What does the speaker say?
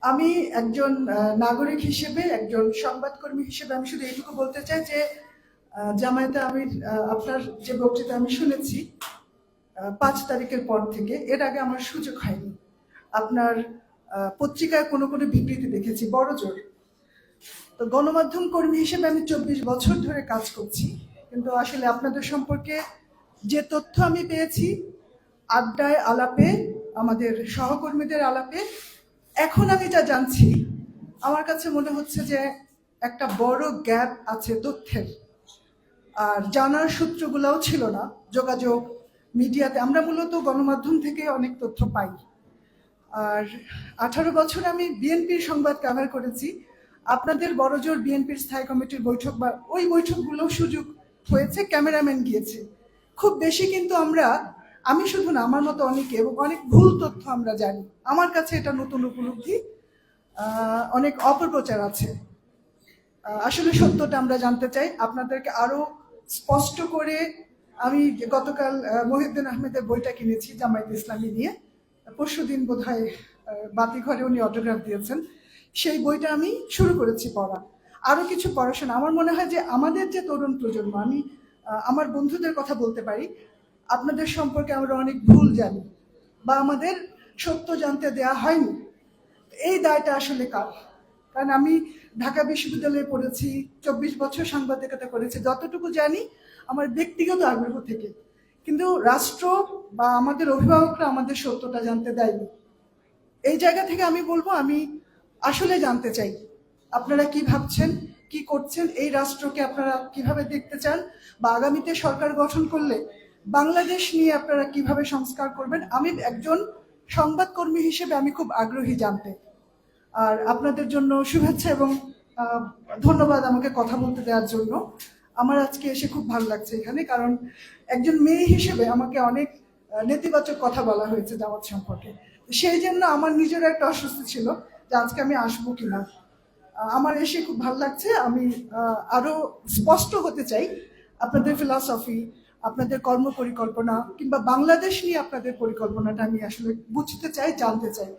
আমি একজন নাগরিক হিসেবে, একজন সংবাদকর্মী হিসেবে আমি শুধু এইটুকু বলতে চাই যে জামায়াতে আমির আপনার যে বক্তৃতা আমি শুনেছি 5 তারিখের পর থেকে, এর আগে আমার সুযোগ হয়নি। আপনার পত্রিকায় কোনো কোনো বিবৃতি দেখেছি বড় জোর। তো গণমাধ্যম কর্মী হিসেবে আমি 24 বছর ধরে কাজ করছি, কিন্তু আসলে আপনাদের সম্পর্কে যে তথ্য আমি পেয়েছি আড্ডায়, আলাপে, আমাদের সহকর্মীদের আলাপে, এখন আমি যা জানছি আমার কাছে মনে হচ্ছে যে একটা বড় গ্যাপ আছে তথ্যের। আর জানার সূত্রগুলোও ছিল না, যোগাযোগ মিডিয়াতে আমরা মূলত গণমাধ্যম থেকে অনেক তথ্য পাই। আর 18 বছর আমি বিএনপির সংবাদ কভার করেছি। আপনাদের বড়জোর বিএনপির স্থায়ী কমিটির বৈঠক বা ওই বৈঠকগুলো সুযোগ হয়েছে, ক্যামেরাম্যান গিয়েছে। খুব বেশি কিন্তু আমি শুধু না, আমার মতো অনেকে, এবং অনেক ভুল তথ্য আমরা জানি। আমার কাছে এটা নতুন উপলব্ধি। অনেক অপপ্রচার আছে। আসলে সত্যটা আমরা জানতে চাই, আপনাদেরকে আরো স্পষ্ট করে। আমি গতকাল মহিউদ্দিন আহমেদের বইটা কিনেছি জামায়াতে ইসলামী নিয়ে, পরশুদিন বোধহয় বাতিঘরে উনি অটোগ্রাফ দিয়েছেন। সেই বইটা আমি শুরু করেছি পড়া, আরো কিছু পড়াশোনা। আমার মনে হয় যে আমাদের যে তরুণ প্রজন্ম, আমি আমার বন্ধুদের কথা বলতে পারি, আপনাদের সম্পর্কে আমরা অনেক ভুল জানি বা আমাদের সত্য জানতে দেয়া হয়নি। এই দায়টা আসলে কার? কারণ আমি ঢাকা বিশ্ববিদ্যালয়ে পড়েছি, 24 বছর সাংবাদিকতা করেছি, যতটুকু জানি আমার ব্যক্তিগত আগ্রহ থেকে। কিন্তু রাষ্ট্র বা আমাদের অভিভাবকরা আমাদের সত্যটা জানতে দেয়নি। এই জায়গা থেকে আমি বলবো, আমি আসলে জানতে চাই আপনারা কি ভাবছেন, কি করছেন, এই রাষ্ট্রকে আপনারা কিভাবে দেখতে চান, বা আগামীতে সরকার গঠন করলে বাংলাদেশ নিয়ে আপনারা কিভাবে সংস্কার করবেন। আমি একজন সংবাদকর্মী হিসেবে আমি খুব আগ্রহী জানতে। আর আপনাদের জন্য শুভেচ্ছা এবং ধন্যবাদ আমাকে কথা বলতে দেওয়ার জন্য। আমার আজকে এসে খুব ভালো লাগছে এখানে, কারণ একজন মেয়ে হিসেবে আমাকে অনেক নেতিবাচক কথা বলা হয়েছে জামাত সম্পর্কে। সেই জন্য আমার নিজের একটা অস্বস্তি ছিল যে আজকে আমি আসবো কিনা। আমার এসে খুব ভালো লাগছে। আমি আরো স্পষ্ট হতে চাই আপনাদের ফিলসফি, আপনাদের কর্ম পরিকল্পনা কিংবা বাংলাদেশ নিয়ে আপনাদের পরিকল্পনাটা আমি আসলে বুঝতে চাই, জানতে চাই।